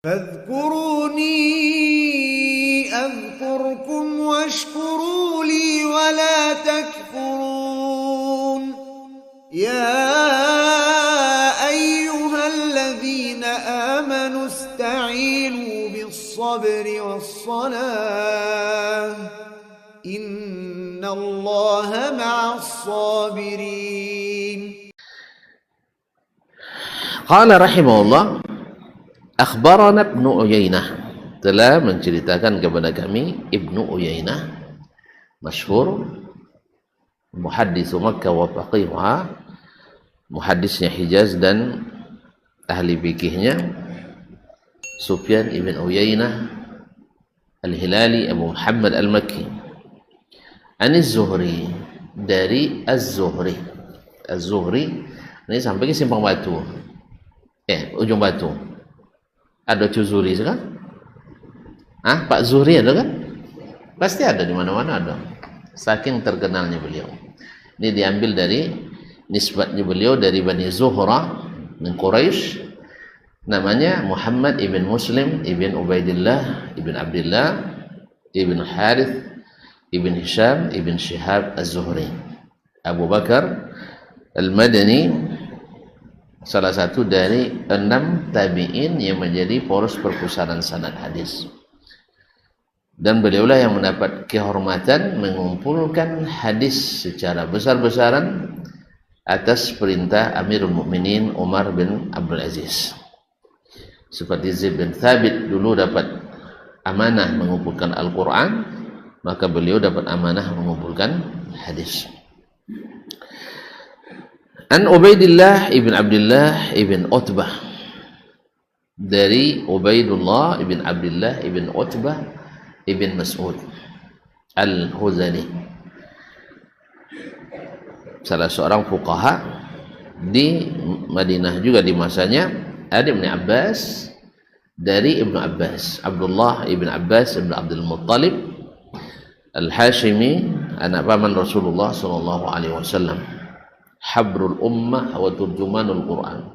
فاذكروني أذكركم واشكروا لي ولا تكفرون يا أيها الذين آمنوا استعينوا بالصبر والصلاة إن الله مع الصابرين. قال رحمه الله Akhbarana Ibnu Uyainah, telah menceritakan kepada kami Ibnu Uyainah, masyhur muhaddits Makkah wa faqihha, muhaddisnya Hijaz dan ahli fikihnya, Sufyan ibn Uyainah Al-Hilali Abu Muhammad Al-Makki, Az-Zuhri, dari Az-Zuhri. Az-Zuhri ini sampai ke Simpang Batu, Ujung Batu. Ada Cuzuri sekarang? Pak Zuhri ada kan? Pasti ada, di mana-mana ada. Saking terkenalnya beliau. Ini diambil dari nisbatnya beliau dari Bani Zuhra min Quraisy. Namanya Muhammad ibn Muslim ibn Ubaidillah ibn Abdullah ibn Harith ibn Hisham ibn Shihab Az-Zuhri. Abu Bakar Al-Madani, salah satu dari 6 tabi'in yang menjadi poros perpustakaan sanad hadis. Dan beliaulah yang mendapat kehormatan mengumpulkan hadis secara besar-besaran atas perintah Amirul Mukminin Umar bin Abdul Aziz. Seperti Zaid bin Thabit dulu dapat amanah mengumpulkan Al-Quran, maka beliau dapat amanah mengumpulkan hadis. An Ubaidillah ibn Abdullah ibn Utbah, dari Ubaidullah ibn Abdullah ibn Utbah ibn Mas'ud Al-Huzali, salah seorang fuqaha di Madinah juga di masanya. Ada Ibn Abbas, dari Ibnu Abbas, Abdullah ibn Abbas ibn Abdul Muttalib Al-Hashimi, anak paman Rasulullah sallallahu alaihi wasallam, habrul ummah wa turjumanul Quran,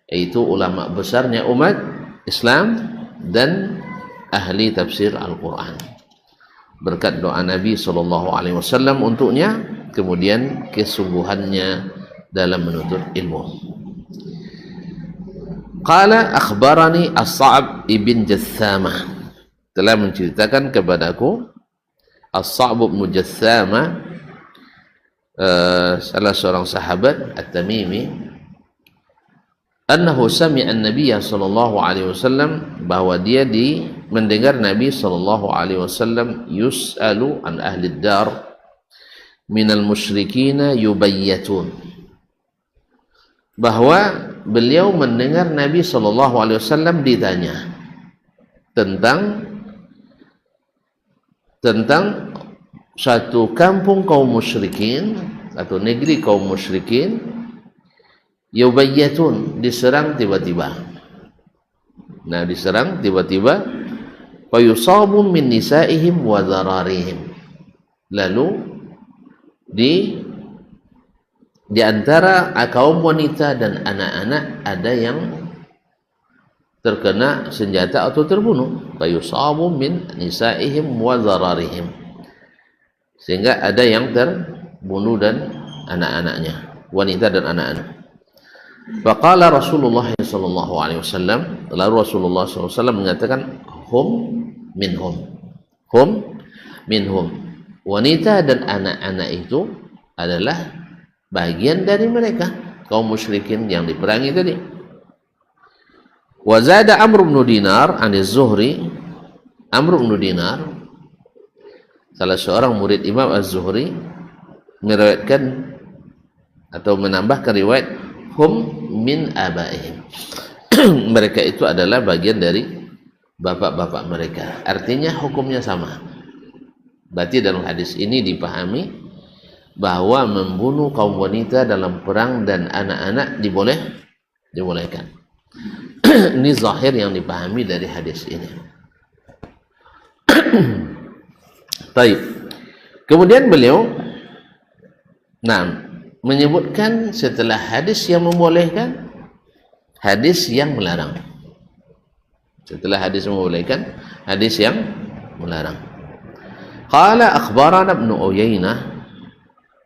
yaitu ulama besarnya umat Islam dan ahli tafsir Al-Quran. Berkat doa Nabi SAW untuknya, kemudian kesungguhannya dalam menuntut ilmu. Qala akhbarani As-Sa'b ibn Jassamah, telah menceritakan kepadaku As-Sa'b ibn Jassamah, salah seorang sahabat At-Tamimi, annahu sami'a an-nabiy sallallahu alaihi wasallam, bahwa dia mendengar Nabi sallallahu alaihi wasallam yus'alu an ahli ad-dar minal musyrikina yubayyatun, bahwa beliau mendengar Nabi sallallahu alaihi wasallam ditanya tentang satu kampung kaum musyrikin atau negeri kaum musyrikin, yubayyatun, diserang tiba-tiba. Nah, diserang tiba-tiba, fa yusabu min nisaihim wa dhararihim, lalu di antara kaum wanita dan anak-anak ada yang terkena senjata atau terbunuh. Fa yusabu min nisaihim wa dhararihim, sehingga ada yang terbunuh dan anak-anaknya, wanita dan anak-anak. Faqala Rasulullah sallallahu alaihi wasallam, lalu Rasulullah sallallahu alaihi wasallam mengatakan, hum minhum, wanita dan anak-anak itu adalah bagian dari mereka, kaum musyrikin yang diperangi tadi. Wa zada Amr bin Dinar an Az-Zuhri, Amr bin Dinar, salah seorang murid Imam Az-Zuhri, meriwayatkan atau menambahkan riwayat hum min abaihim, mereka itu adalah bagian dari bapak-bapak mereka. Artinya hukumnya sama. Berarti dalam hadis ini dipahami bahwa membunuh kaum wanita dalam perang dan anak-anak dibolehkan. Ini zahir yang dipahami dari hadis ini. Baik. Kemudian beliau menyebutkan setelah hadis yang membolehkan, hadis yang melarang. Setelah hadis membolehkan, hadis yang melarang. Qala akhbarana Ibnu Uyainah,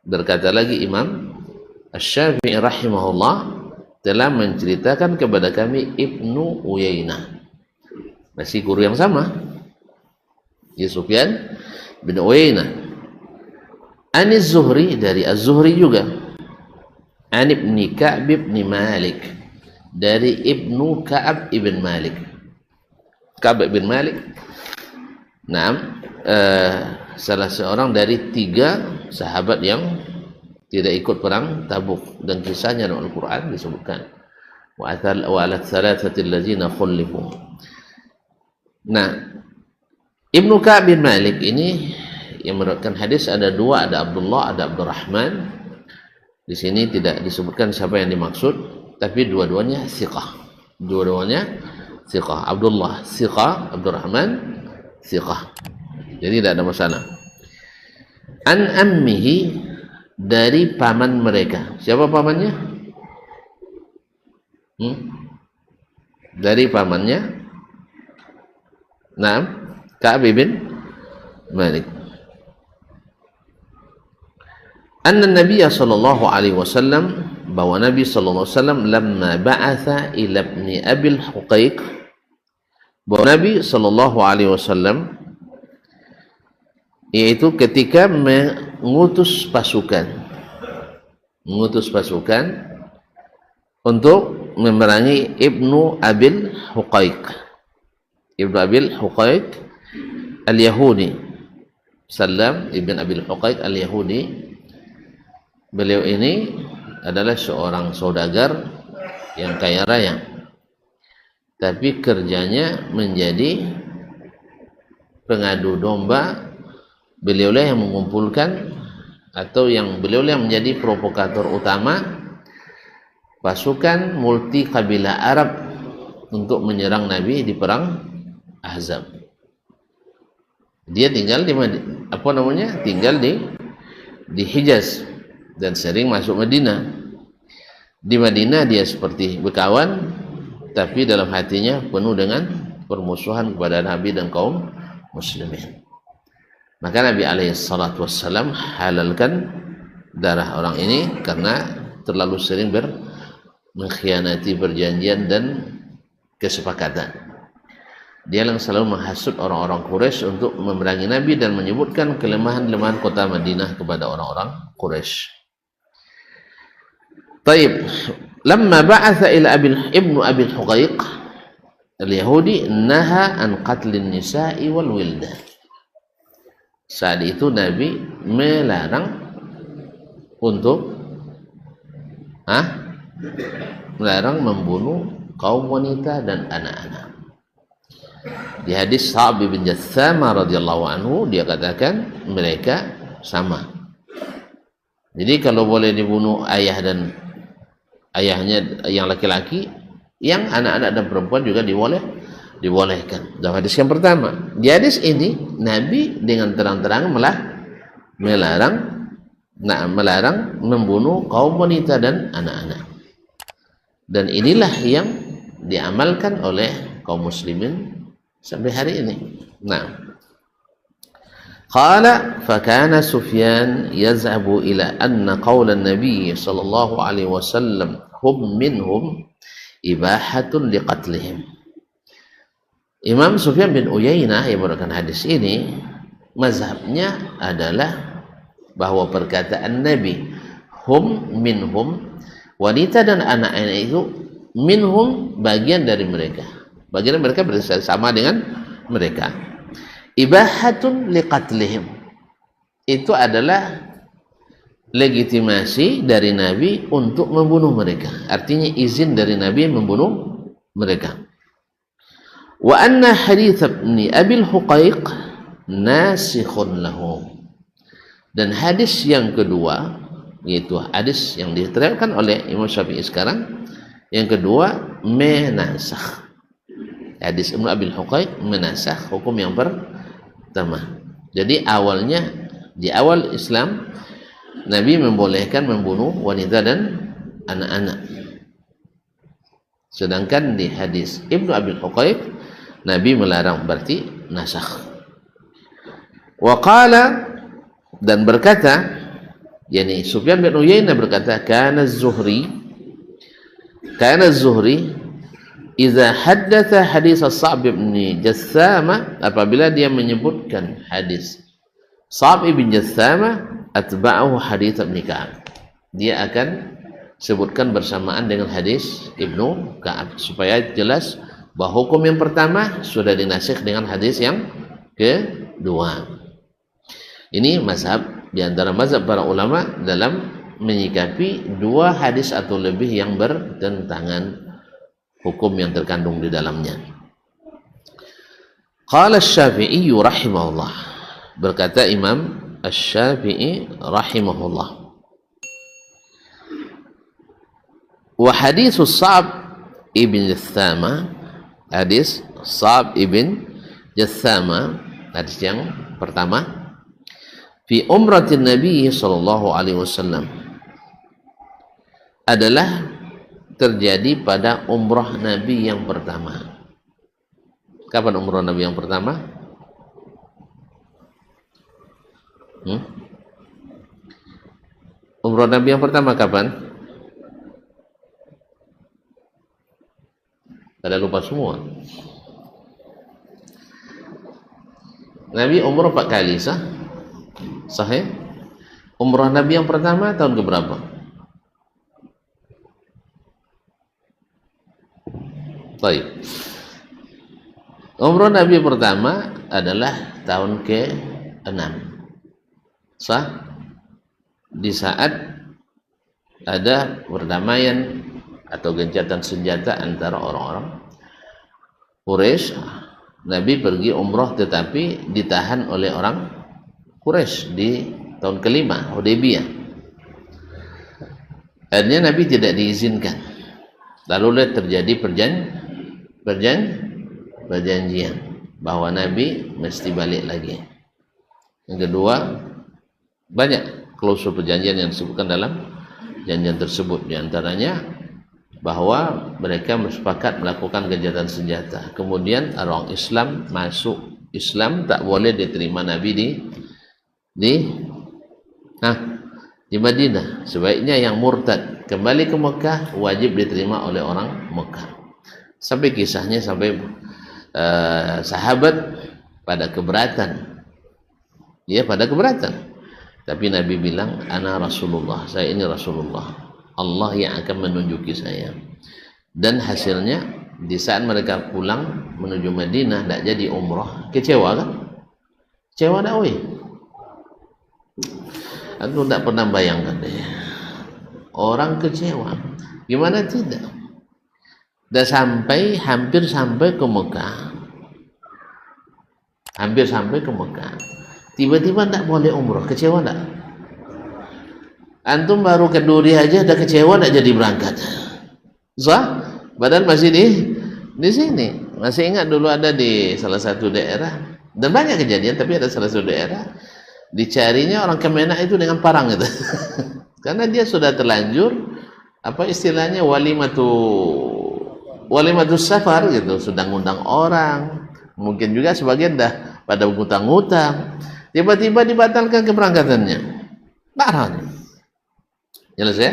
berkata lagi Imam Asy-Syafi'i rahimahullah telah menceritakan kepada kami Ibnu Uyainah, masih guru yang sama, Sufyan bin Uyainah, an Az-Zuhri, dari Az-Zuhri juga, an Ibni Ka'b bin Malik, dari Ibnu Ka'ab ibn Malik. Ka'ab bin Malik, salah seorang dari 3 sahabat yang tidak ikut perang Tabuk, dan kisahnya dalam Al-Quran disebutkan wa ala thalathati allazina khulifu. Nah, Ibnu Ka'ab bin Malik ini yang meriwayatkan hadis ada 2, ada Abdullah, ada Abdurrahman. Di sini tidak disebutkan siapa yang dimaksud, tapi dua-duanya thiqah. Dua-duanya thiqah. Abdullah thiqah, Abdurrahman thiqah. Jadi tidak ada masalah. An ammihi, dari paman mereka. Siapa pamannya? Dari pamannya. Naam, Ka'ab bin Malik. Anna Nabiy sallallahu alaihi wasallam, bahwa Nabi sallallahu alaihi wasallam lamma ba'atha ila ibni Abil Huqaiq, bahwa Nabi sallallahu alaihi wasallam yaitu ketika mengutus pasukan untuk memerangi Ibnu Abil Huqaiq. Ibnu Abil Huqaiq Al-Yahudi, Salam Ibn Abil Huqaiq Al-Yahudi. Beliau ini adalah seorang saudagar yang kaya raya, tapi kerjanya menjadi pengadu domba. Beliaulah yang mengumpulkan, atau beliaulah yang menjadi provokator utama pasukan multi kabilah Arab untuk menyerang Nabi di perang Ahzab. Dia tinggal tinggal di Hijaz dan sering masuk Madinah. Di Madinah dia seperti berkawan, tapi dalam hatinya penuh dengan permusuhan kepada Nabi dan kaum muslimin. Maka Nabi alaihissalatu wassalam halalkan darah orang ini karena terlalu sering mengkhianati perjanjian dan kesepakatan. Dia yang selalu menghasut orang-orang Quraisy untuk memerangi Nabi dan menyebutkan kelemahan-kelemahan kota Madinah kepada orang-orang Quraisy. Taib, lamma ba'atha ila Ibnu Abil Huqaiq Al-Yahudi naha an qatlin nisa'i wal wildan. Saat itu Nabi melarang untuk membunuh kaum wanita dan anak-anak. Di hadis Sa'ab bin Jathama radhiyallahu anhu, dia katakan mereka sama. Jadi kalau boleh dibunuh ayahnya yang laki-laki, yang anak-anak dan perempuan juga dibolehkan. Dalam hadis yang pertama. Di hadis ini Nabi dengan terang-terang melarang membunuh kaum wanita dan anak-anak. Dan inilah yang diamalkan oleh kaum muslimin sampai hari ini. Qala fa kana Sufyan yazhabu ila anna qawla an-nabiy sallallahu alaihi wasallam hum minhum ibahatun liqatlihim. Imam Sufyan bin Uyainah yang meriwayatkan hadis ini, mazhabnya adalah bahwa perkataan Nabi hum minhum, wanita dan anak-anak itu, minhum bagian dari mereka, bagian mereka bersama dengan mereka. Ibahatun liqatlihim, itu adalah legitimasi dari Nabi untuk membunuh mereka, artinya izin dari Nabi membunuh mereka. Wa anna hadits ibni Abil Huqaiq nasikhun lahum, dan hadis yang kedua, yaitu hadis yang diterangkan oleh Imam Syafi'i sekarang, yang kedua menasakh. Hadis Ibnu Abil Huqaiq menasakh hukum yang pertama. Jadi awalnya, di awal Islam, Nabi membolehkan membunuh wanita dan anak-anak. Sedangkan di hadis Ibnu Abil Huqaiq Nabi melarang, berarti nasakh. Wa qala, dan berkata, yakni Sufyan bin Uyainah berkata, kana az-Zuhri idza haddatha hadis As-Sa'b bin Jassama, apabila dia menyebutkan hadis Sa'b bin Jassama, atba'ahu hadits Ibn Ka'ab, dia akan sebutkan bersamaan dengan hadis Ibnu Ka'ab, supaya jelas bahwa hukum yang pertama sudah dinasikh dengan hadis yang kedua. Ini mazhab, di antara mazhab para ulama dalam menyikapi dua hadis atau lebih yang bertentangan hukum yang terkandung di dalamnya. Qala Asy-Syafi'i rahimahullah, berkata Imam Asy-Syafi'i rahimahullah, wa haditsus Sa'b ibn Jassama, hadis Sa'b ibn Jassama, hadis yang pertama, fi umratin Nabi sallallahu alaihi wasallam, adalah terjadi pada umrah Nabi yang pertama. Kapan umrah Nabi yang pertama? Umrah Nabi yang pertama kapan? Pada lupa semua. Nabi umrah 4 kali, sahih? Umrah Nabi yang pertama tahun keberapa? Baik. Umrah Nabi pertama adalah tahun ke-6. Sah? Di saat ada perdamaian atau gencatan senjata antara orang-orang Quraisy. Nabi pergi umrah tetapi ditahan oleh orang Quraisy di tahun ke-5, Hudaybiyah. Akhirnya Nabi tidak diizinkan. Lalu terjadi perjanjian bahwa Nabi mesti balik lagi. Yang kedua, banyak klausul perjanjian yang disebutkan dalam perjanjian tersebut, di antaranya bahwa mereka bersepakat melakukan gencatan senjata. Kemudian orang Islam masuk Islam tak boleh diterima Nabi di Madinah. Sebaiknya yang murtad kembali ke Mekah wajib diterima oleh orang Mekah. Sampai kisahnya sampai sahabat pada keberatan. Ya, pada keberatan. Tapi Nabi bilang, ana Rasulullah, saya ini Rasulullah. Allah yang akan menunjuki saya. Dan hasilnya di saat mereka pulang menuju Madinah tidak jadi umrah. Kecewa kan? Kecewa tak weh? Aku tidak pernah bayangkan deh. Orang kecewa. Gimana tidak? Dah hampir sampai ke Mekah. Tiba-tiba tidak boleh umrah. Kecewa tak? Antum baru ke Duri aja dah kecewa nak jadi berangkat. Sah? Padahal masih di sini. Masih ingat dulu ada di salah satu daerah, dan banyak kejadian, tapi ada salah satu daerah dicarinya orang Kemenak itu dengan parang itu. Karena dia sudah terlanjur apa istilahnya walimatus safar gitu, sudah ngundang orang. Mungkin juga sebagian dah pada ngutang-ngutang. Tiba-tiba dibatalkan keberangkatannya. Parah. Jelas ya?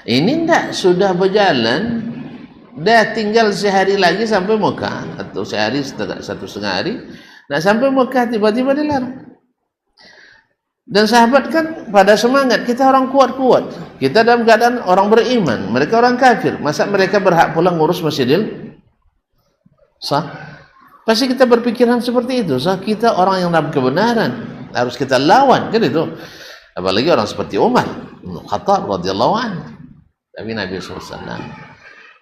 Ini ndak sudah berjalan, dah tinggal sehari lagi sampai Mekah, atau sehari, 1,5 hari, nak sampai Mekah tiba-tiba dilarang. Dan sahabat kan pada semangat, kita orang kuat-kuat, kita dalam keadaan orang beriman, mereka orang kafir, masa mereka berhak pulang ngurus Masjidil Sah? Pasti kita berpikiran seperti itu. Kita orang yang dalam kebenaran, harus kita lawan, kan itu. Apalagi orang seperti Umar bin Khattab radhiyallahu anhu. Tapi Nabi SAW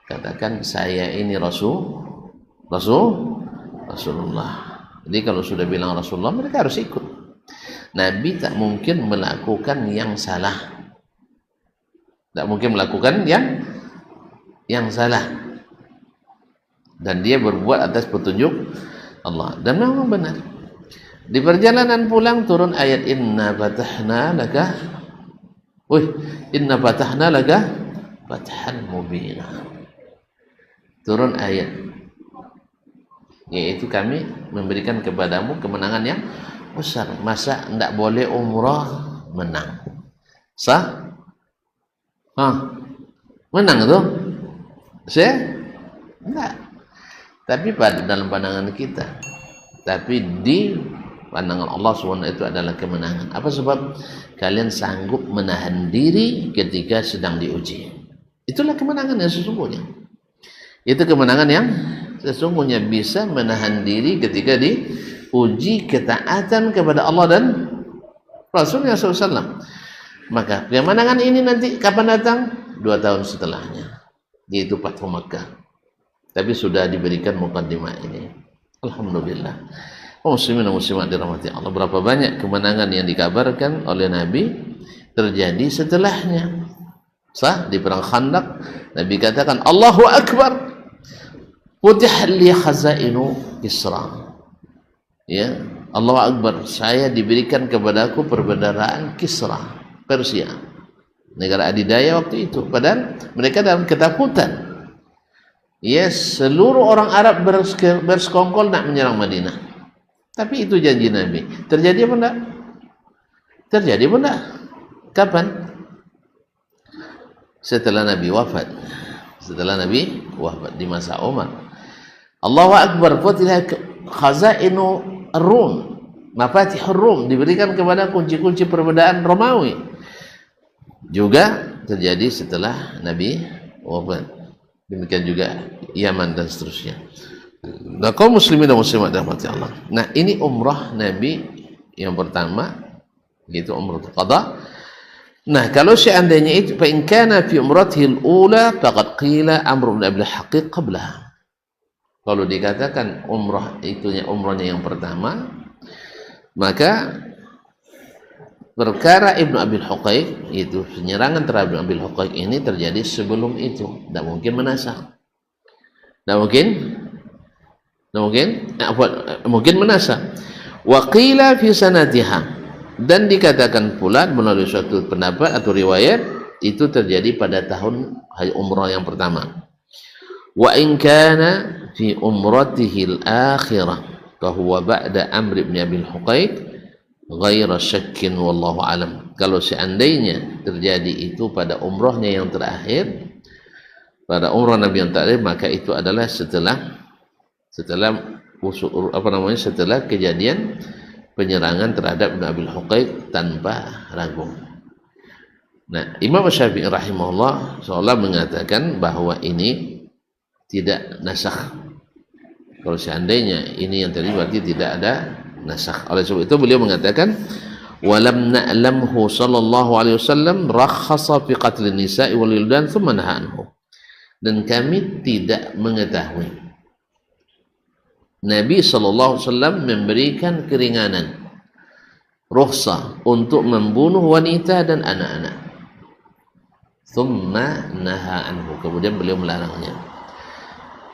katakan, saya ini Rasulullah. Jadi kalau sudah bilang Rasulullah, mereka harus ikut. Nabi tak mungkin melakukan yang salah. Tak mungkin melakukan yang salah. Dan dia berbuat atas petunjuk Allah. Dan memang benar. Di perjalanan pulang turun ayat inna fatahna laka fathan mubina. Turun ayat yaitu kami memberikan kepadamu kemenangan yang besar. Masa tidak boleh umrah menang? Sah? Menang tuh? Saya? Enggak. Tapi dalam pandangan kita. Tapi di pandangan Allah SWT itu adalah kemenangan. Apa sebab? Kalian sanggup menahan diri ketika sedang diuji. Itulah kemenangan yang sesungguhnya. Itu kemenangan yang sesungguhnya, bisa menahan diri ketika diuji ketaatan kepada Allah dan Rasulnya SAW. Maka kemenangan ini nanti kapan datang? 2 tahun setelahnya, yaitu Fathu Makkah. Tapi sudah diberikan muqaddimah ini. Alhamdulillah. Muslimin dan muslimat dirahmati Allah, berapa banyak kemenangan yang dikabarkan oleh Nabi terjadi setelahnya. Sah, di perang Khandaq Nabi katakan Allahu Akbar, futih li khazainu Kisra. Ya, Allahu Akbar, saya diberikan kepadaku perbendaharaan Kisra, Persia, negara adidaya waktu itu. Padahal mereka dalam ketakutan. Yes, seluruh orang Arab bersekongkol nak menyerang Madinah. Tapi itu janji Nabi. Terjadi apa enggak? Terjadi apa enggak? Kapan? Setelah Nabi wafat. Setelah Nabi wafat di masa Umar. Allahu Akbar, futihat khazainu Rum, mafatihur Rum, diberikan kepada kunci-kunci perbedaan Romawi. Juga terjadi setelah Nabi wafat. Demikian juga Yaman dan seterusnya. Nah, kaum muslimin dan muslimat dirahmati Allah. Nah, ini umrah Nabi yang pertama, yaitu umrah qada. Nah, kalau seandainya itu fa in kana fi umratihi al-ula faqad qila Amr bin Abi al-Haqiq qablaha. Kalau dikatakan umrahnya yang pertama, maka perkara Ibnu Abil Huqaiq, itu penyerangan terhadap Ibnu Abil Huqaiq ini terjadi sebelum itu. Tidak mungkin menasakh. Mungkin menasakh. Wa qila fi sanatiha, dan dikatakan pula melalui suatu pendapat atau riwayat itu terjadi pada tahun umrah yang pertama. Wa in kana fi umratihi al-akhirah fa huwa ba'da Amr bin Abil Huqaiq ghaira syakkin wallahu alam. Kalau seandainya terjadi itu pada umrahnya yang terakhir, pada umrah Nabi yang terakhir, maka itu adalah setelah kejadian penyerangan terhadap Ibnu Abil Huqaiq tanpa ragu. Nah, Imam Syafi'i rahimahullah seolah mengatakan bahwa ini tidak nasakh. Kalau seandainya ini yang terjadi berarti tidak ada nasakh. Oleh sebab itu beliau mengatakan walam na'lamhu sallallahu alaihi wasallam rakhasa fi qatl nisa'i wal wildan thumma naha anhu. Dan kami tidak mengetahui Nabi sallallahu alaihi wasallam memberikan keringanan, rukhsah untuk membunuh wanita dan anak-anak. Thumma naha anhu, kemudian beliau melarangnya.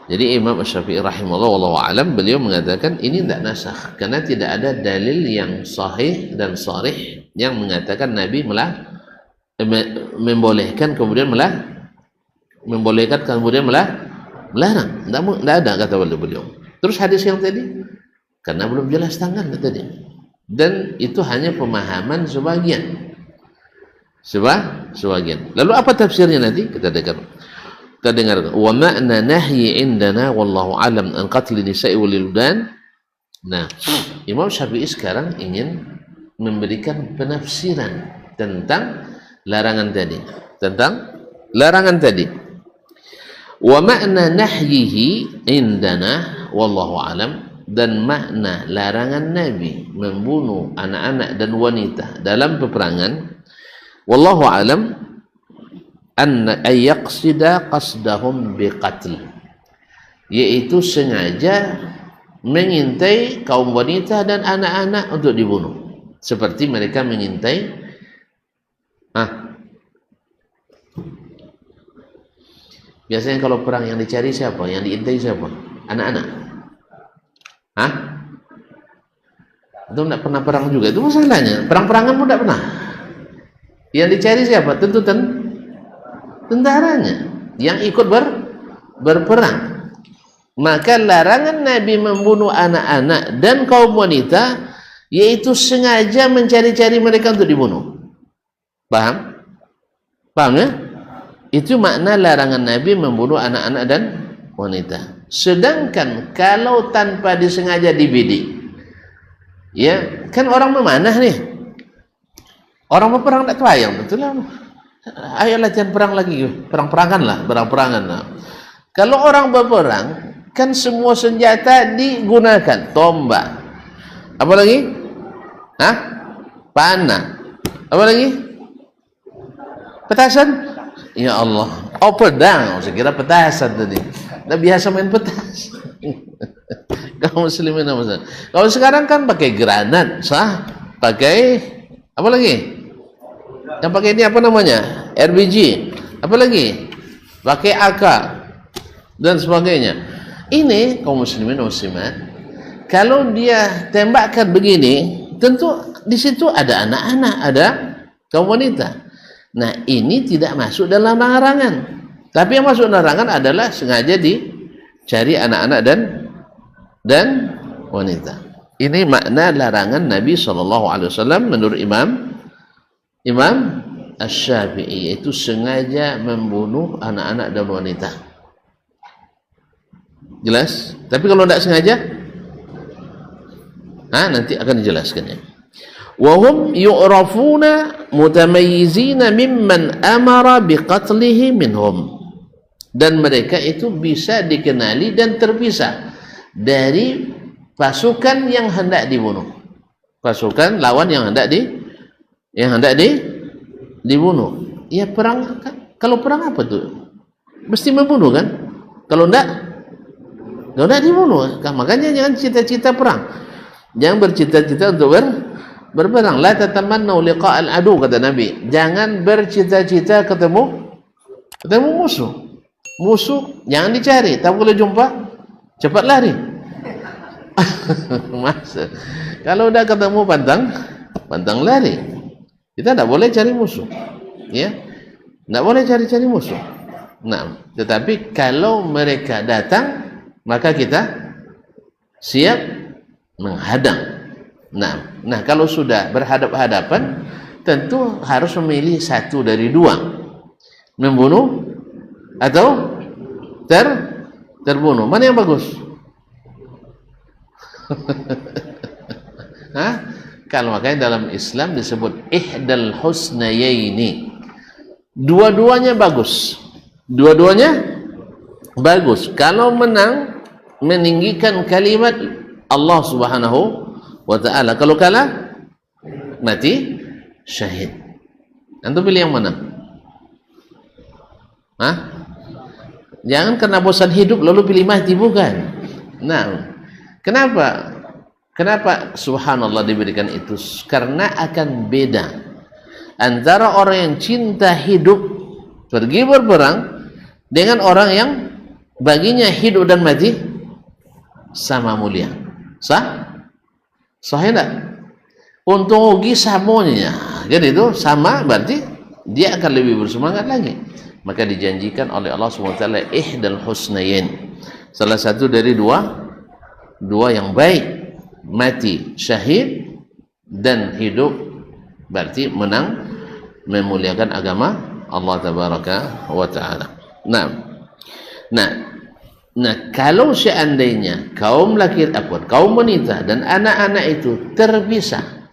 Jadi Imam Syafi'i rahimahullah wallahu alam, beliau mengatakan ini tidak nasakh karena tidak ada dalil yang sahih dan sharih yang mengatakan Nabi membolehkan kemudian melarang. Tidak ada kata beliau. Terus hadis yang tadi karena belum jelas tanggalnya tadi, dan itu hanya pemahaman sebagian. Lalu apa tafsirnya nanti kita dengar. Wa ma'na nahyi indana wallahu alam an qatl nisa'i wal wildan. Nah, Imam Syafi'i sekarang ingin memberikan penafsiran tentang larangan tadi. Wa ma'na nahyihi indana wallahu alam, dan makna larangan Nabi membunuh anak-anak dan wanita dalam peperangan, wallahu alam, anna ayyaqsida qasdahum biqatl, yaitu sengaja mengintai kaum wanita dan anak-anak untuk dibunuh, seperti mereka mengintai biasanya kalau perang yang dicari siapa? Yang diintai siapa? Anak-anak. Itu tidak pernah perang juga, itu masalahnya. Perang-perangan pun tidak pernah. Yang dicari siapa? Tentu tentaranya yang ikut berperang. Maka larangan Nabi membunuh anak-anak dan kaum wanita yaitu sengaja mencari-cari mereka untuk dibunuh. Paham? Paham ya? Itu makna larangan Nabi membunuh anak-anak dan wanita. Sedangkan kalau tanpa disengaja dibidik, ya kan orang memanah nih, orang mau perang tak wayang, betul lah. Ayo latihan perang lagi, perang-perangan lah, perang-perangan lah. Kalau orang berperang, kan semua senjata digunakan, tombak, apa lagi? Hah? Panah, apa lagi? Petasan? Ya Allah, oh pedang, saya kira petasan tadi. Dah biasa main petas. Kaum muslimin apa? Kalau sekarang kan pakai granat, sah? Pakai apa lagi? Yang pakai ini apa namanya? RPG. Apa lagi? Pakai AK dan sebagainya. Ini kaum muslimin muslimat, kalau dia tembakkan begini, tentu di situ ada anak-anak, ada kaum wanita. Nah, ini tidak masuk dalam larangan. Tapi yang masuk larangan adalah sengaja dicari anak-anak dan wanita. Ini makna larangan Nabi SAW menurut Imam Asy-Syafi'i, yaitu sengaja membunuh anak-anak dan wanita. Jelas? Tapi kalau tidak sengaja, nanti akan dijelaskannya. Wahum yu'rafuna mutamayyizina mimman amara biqatlihi minhum. Dan mereka itu bisa dikenali dan terpisah dari pasukan yang hendak dibunuh. Pasukan lawan yang hendak dibunuh. Ya perang kan? Kalau perang apa tuh? Mesti membunuh kan? Kalau enggak dibunuh. Makanya jangan cita-cita perang. Jangan bercita-cita untuk berperang. La tatamannu liqa'al adu, kata Nabi. Jangan bercita-cita ketemu musuh. Musuh jangan dicari, tak boleh jumpa, cepat lari. Masa kalau udah ketemu pantang lari. Kita tidak boleh cari musuh, ya, tidak boleh cari musuh. Nah, tetapi kalau mereka datang, maka kita siap menghadang. Nah, kalau sudah berhadap-hadapan, tentu harus memilih satu dari dua, membunuh atau terbunuh. Mana yang bagus? Kalau makanya dalam Islam disebut ihdal husnayaini. Dua-duanya bagus. Dua-duanya bagus. Kalau menang, meninggikan kalimat Allah Subhanahu wa ta'ala. Kalau kalah, mati syahid. Antum pilih yang mana? Jangan karena bosan hidup lalu pilih mati, bukan. Nah, kenapa subhanallah diberikan itu? Karena akan beda antara orang yang cinta hidup pergi berperang dengan orang yang baginya hidup dan mati sama mulia. Sah enggak? Untung rugi samonya. Jadi itu sama, berarti dia akan lebih bersemangat lagi. Maka dijanjikan oleh Allah SWT ihdal husnayn, salah satu dari dua yang baik, mati syahid dan hidup berarti menang memuliakan agama Allah tabaraka wa taala. Nah, kalau seandainya kaum wanita dan anak-anak itu terpisah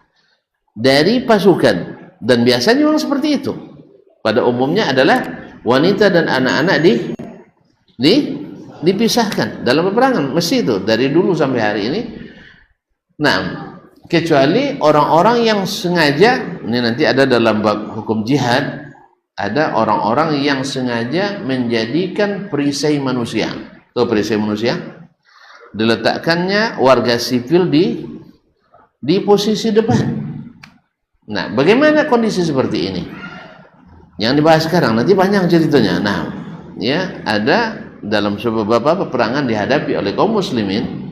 dari pasukan, dan biasanya memang seperti itu. Pada umumnya adalah wanita dan anak-anak dipisahkan dalam peperangan, mesti itu dari dulu sampai hari ini. Nah, kecuali orang-orang yang sengaja, ini nanti ada dalam bab hukum jihad, ada orang-orang yang sengaja menjadikan perisai manusia. Tahu perisai manusia? Diletakkannya warga sipil di posisi depan. Nah, bagaimana kondisi seperti ini? Yang dibahas sekarang, nanti banyak ceritanya. Nah, ya, ada dalam beberapa peperangan dihadapi oleh kaum muslimin,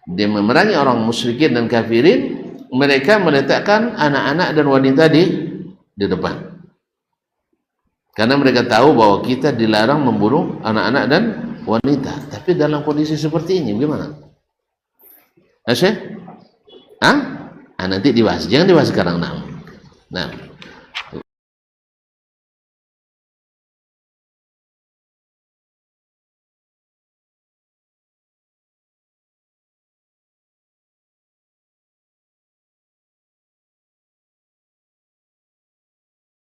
dia memerangi orang musyrikin dan kafirin, mereka meletakkan anak-anak dan wanita di depan. Karena mereka tahu bahwa kita dilarang membunuh anak-anak dan wanita. Tapi dalam kondisi seperti ini bagaimana? Syekh? Nanti dibahas. Jangan dibahas sekarang. Nah.